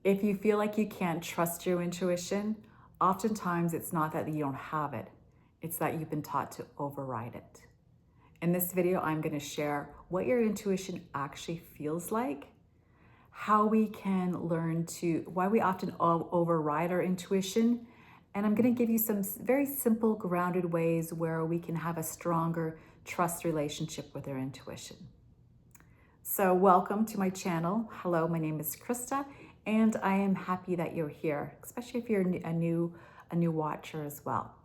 If you feel like you can't trust your intuition, oftentimes it's not that you don't have it, it's that you've been taught to override it. In this video, I'm going to share what your intuition actually feels like, how we can learn to, why we often override our intuition, and I'm going to give you some very simple, grounded ways where we can have a stronger trust relationship with our intuition. So welcome to my channel. Hello, my name is Krista, and I am happy that you're here, especially if you're a new watcher as well.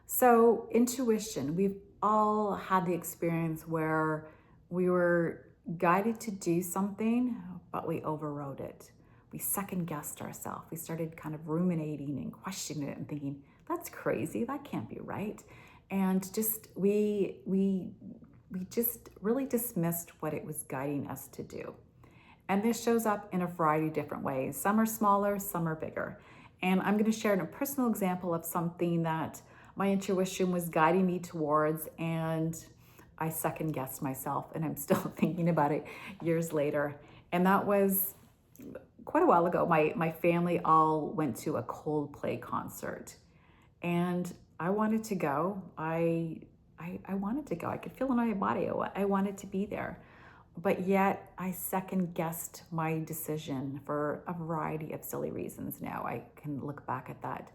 So intuition, we've all had the experience where we were guided to do something, but we overrode it. We second guessed ourselves. We started kind of ruminating and questioning it and thinking, that's crazy, that can't be right. And just we just really dismissed what it was guiding us to do. And this shows up in a variety of different ways. Some are smaller, some are bigger. And I'm going to share a personal example of something that my intuition was guiding me towards, and I second guessed myself, and I'm still thinking about it years later. And that was quite a while ago. My family all went to a Coldplay concert, and I wanted to go. I wanted to go. I could feel it in my body. I wanted to be there. But yet I second guessed my decision for a variety of silly reasons. Now I can look back at that.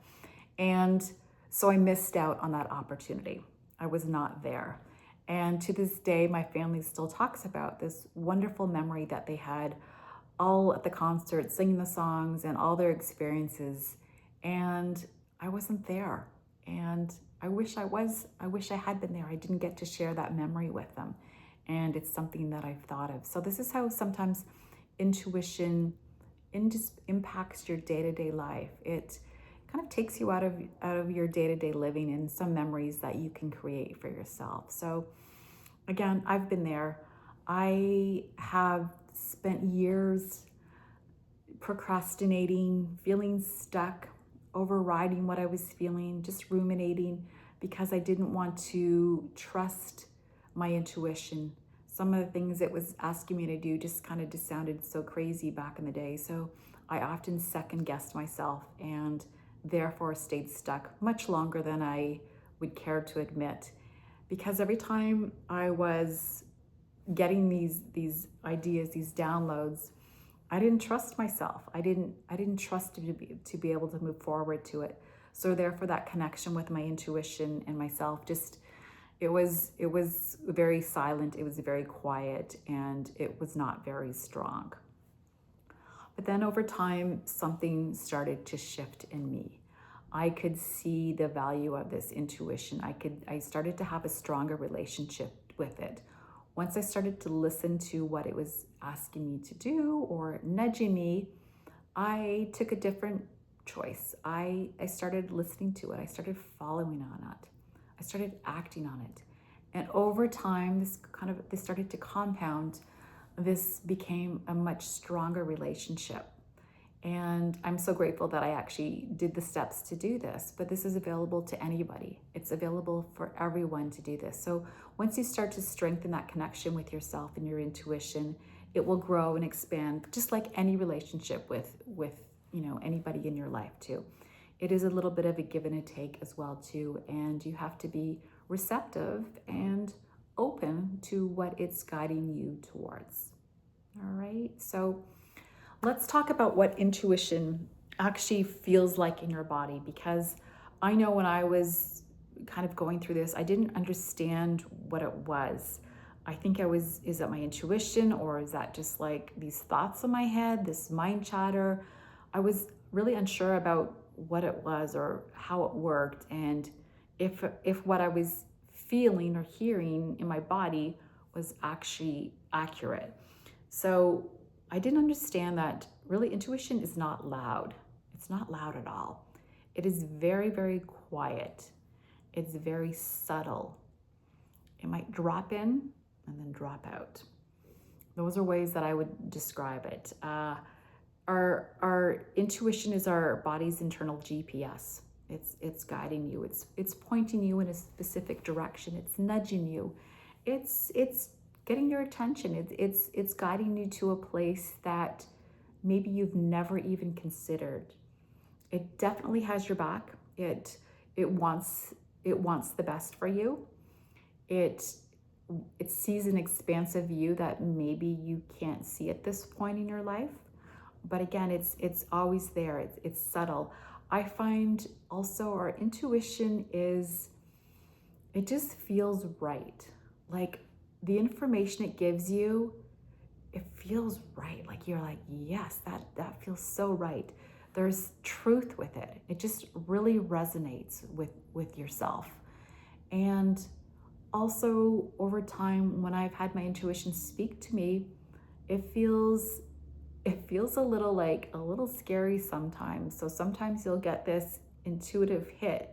And so I missed out on that opportunity. I was not there. And to this day, my family still talks about this wonderful memory that they had all at the concert, singing the songs and all their experiences. And I wasn't there. And I wish I had been there. I didn't get to share that memory with them. And it's something that I've thought of. So this is how sometimes intuition impacts your day-to-day life. It kind of takes you out of your day-to-day living and some memories that you can create for yourself. So again, I've been there. I have spent years procrastinating, feeling stuck, overriding what I was feeling, just ruminating because I didn't want to trust my intuition. Some of the things it was asking me to do just kind of sounded so crazy back in the day. So I often second guessed myself and therefore stayed stuck much longer than I would care to admit. Because every time I was getting these ideas, these downloads, I didn't trust myself. I didn't trust to be able to move forward to it. So therefore that connection with my intuition and myself just, it was very silent, it was very quiet, and it was not very strong. But then over time, something started to shift in me. I could see the value of this intuition. I started to have a stronger relationship with it. Once I started to listen to what it was asking me to do or nudging me, I took a different choice. I started listening to it. I started following on it. I started acting on it. And over time, this started to compound. This became a much stronger relationship. And I'm so grateful that I actually did the steps to do this, but this is available to anybody. It's available for everyone to do this. So once you start to strengthen that connection with yourself and your intuition, it will grow and expand, just like any relationship with anybody in your life too. It is a little bit of a give and a take as well too, and you have to be receptive and open to what it's guiding you towards. All right, so let's talk about what intuition actually feels like in your body, because I know when I was kind of going through this, I didn't understand what it was. I think is that my intuition, or is that just like these thoughts in my head, this mind chatter? I was really unsure about what it was or how it worked, and if what I was feeling or hearing in my body was actually accurate. So I didn't understand that really intuition is not loud. It's not loud at all. It is very, very quiet. It's very subtle. It might drop in and then drop out. Those are ways that I would describe it. Our intuition is our body's internal GPS. It's guiding you. It's pointing you in a specific direction. It's nudging you. It's getting your attention. It's guiding you to a place that maybe you've never even considered. It definitely has your back. It wants the best for you. It sees an expansive view that maybe you can't see at this point in your life. But again, it's always there. It's subtle. I find also our intuition it just feels right. Like the information it gives you, it feels right. Like you're like, yes, that feels so right. There's truth with it. It just really resonates with yourself. And also over time, when I've had my intuition speak to me, it feels a little scary sometimes. So sometimes you'll get this intuitive hit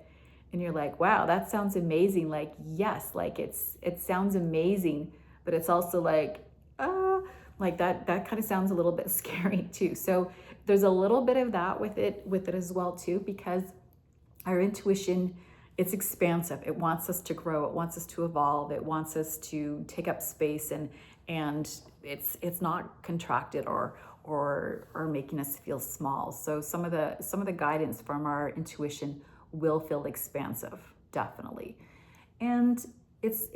and you're like, wow, that sounds amazing. Like, yes, like it sounds amazing, but it's also like that kind of sounds a little bit scary too. So there's a little bit of that with it as well too, because our intuition, it's expansive. It wants us to grow. It wants us to evolve. It wants us to take up space, and it's not contracted or making us feel small. So some of the guidance from our intuition will feel expansive, definitely. And it's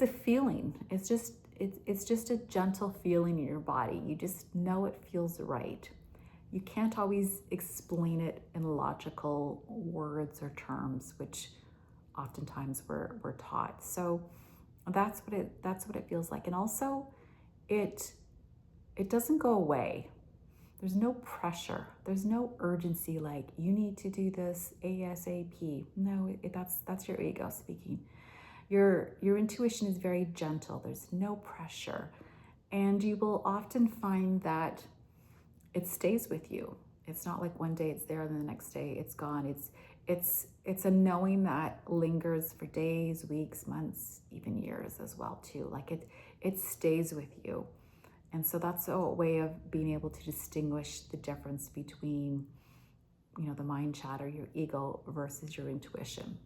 a feeling. It's just a gentle feeling in your body. You just know it feels right. You can't always explain it in logical words or terms, which oftentimes we're taught. So that's what it feels like. And also it doesn't go away. There's no pressure. There's no urgency like you need to do this ASAP. No, that's your ego speaking. Your intuition is very gentle. There's no pressure. And you will often find that it stays with you. It's not like one day it's there and then the next day it's gone. It's a knowing that lingers for days, weeks, months, even years as well too. Like it stays with you. And so that's a way of being able to distinguish the difference between, the mind chatter, your ego versus your intuition.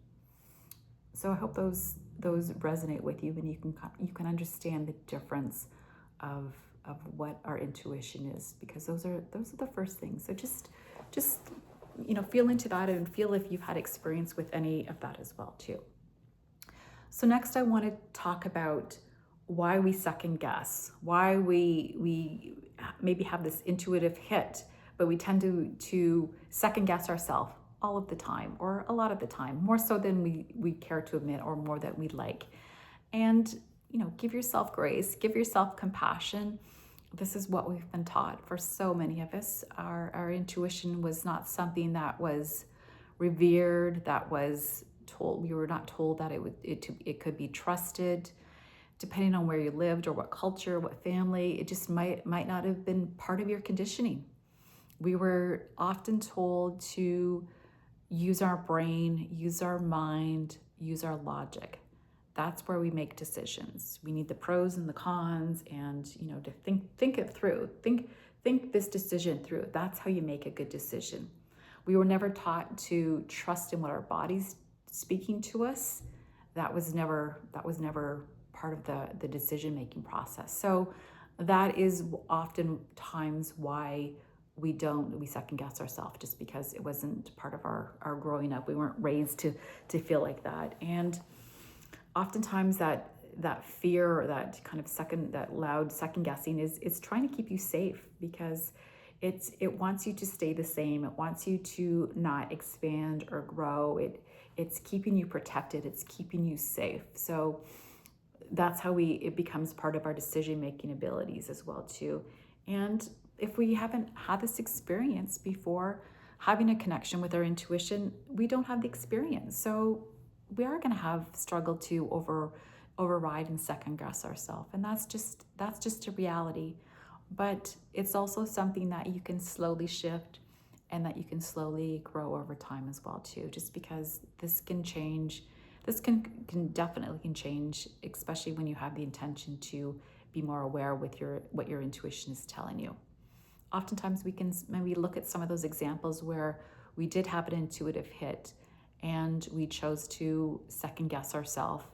So I hope those resonate with you, and you can understand the difference of what our intuition is, because those are the first things. So just feel into that and feel if you've had experience with any of that as well too. So next I want to talk about why we second guess, why we maybe have this intuitive hit, but we tend to second guess ourselves all of the time, or a lot of the time, more so than we care to admit, or more than we'd like. And give yourself grace, give yourself compassion. This is what we've been taught for so many of us. Our intuition was not something that was revered, that was told. We were not told that it could be trusted. Depending on where you lived or what culture, what family, it just might not have been part of your conditioning. We were often told to use our brain, use our mind, use our logic. That's where we make decisions. We need the pros and the cons, and to think it through. Think this decision through. That's how you make a good decision. We were never taught to trust in what our body's speaking to us. That was never part of the decision-making process. So that is oftentimes why we second guess ourselves, just because it wasn't part of our growing up. We weren't raised to feel like that. And oftentimes that fear, or that kind of that loud second guessing is trying to keep you safe, because it wants you to stay the same. It wants you to not expand or grow. It's keeping you protected. It's keeping you safe. So that's how it becomes part of our decision-making abilities as well too. And if we haven't had this experience before, having a connection with our intuition, we don't have the experience. So we are going to have struggle to override and second guess ourselves. And that's just a reality. But it's also something that you can slowly shift, and that you can slowly grow over time as well too, just because this can change. This can definitely change, especially when you have the intention to be more aware with what your intuition is telling you. Oftentimes we can maybe look at some of those examples where we did have an intuitive hit and we chose to second guess ourselves,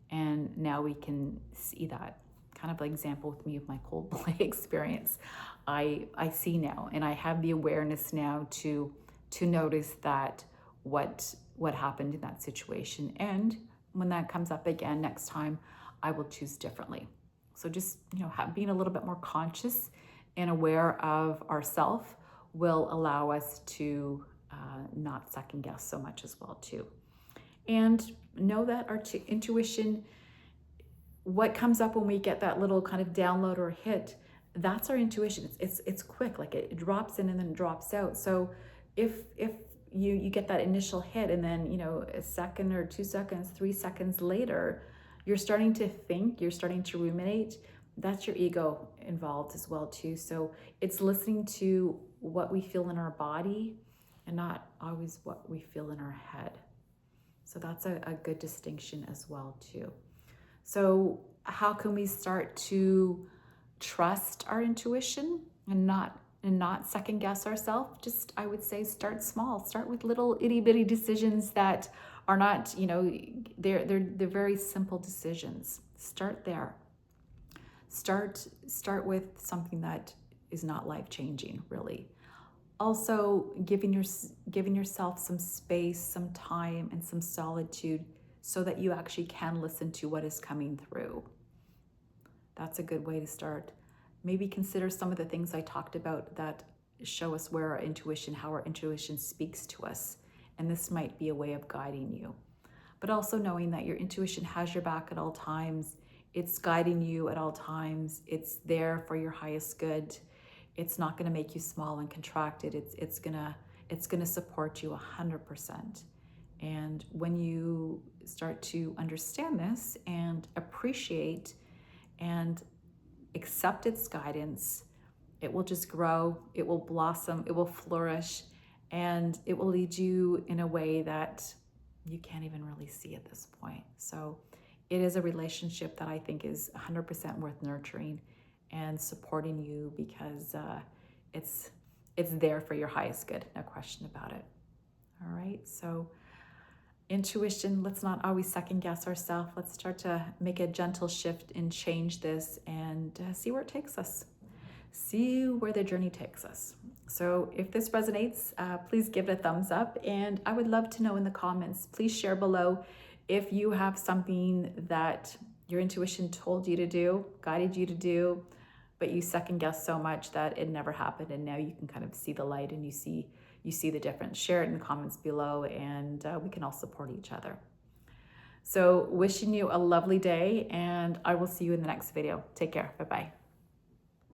and now we can see that kind of like example with me of my Coldplay experience. I see now, and I have the awareness now to notice that what happened in that situation, and when that comes up again next time, I will choose differently. So just, being a little bit more conscious and aware of ourself will allow us to not second guess so much as well too. And know that our intuition, what comes up when we get that little kind of download or hit, that's our intuition. It's quick, like it drops in and then it drops out. So if you get that initial hit, and then a second or 2 seconds, 3 seconds later, you're starting to think, you're starting to ruminate, that's your ego involved as well too. So it's listening to what we feel in our body and not always what we feel in our head. So that's a good distinction as well too. So how can we start to trust our intuition and not second guess ourselves? Just, I would say, start small. Start with little itty bitty decisions that are not, they're very simple decisions. Start there. Start with something that is not life-changing, really. Also, giving yourself some space, some time, and some solitude so that you actually can listen to what is coming through. That's a good way to start. Maybe consider some of the things I talked about that show us where our intuition, how our intuition speaks to us. And this might be a way of guiding you. But also knowing that your intuition has your back at all times. It's guiding you at all times. It's there for your highest good. It's not going to make you small and contracted. It's gonna support you 100%. And when you start to understand this and appreciate and accept its guidance, it will just grow, it will blossom, it will flourish, and it will lead you in a way that you can't even really see at this point. So it is a relationship that I think is 100% worth nurturing and supporting you, because it's there for your highest good, no question about it. All right, so intuition, let's not always second guess ourselves. Let's start to make a gentle shift and change this, and see where it takes us. See where the journey takes us. So if this resonates, please give it a thumbs up, and I would love to know in the comments. Please share below if you have something that your intuition told you to do, guided you to do, but you second guessed so much that it never happened, and now you can kind of see the light and you see the difference. Share it in the comments below, and we can all support each other. So wishing you a lovely day, and I will see you in the next video. Take care. Bye-bye.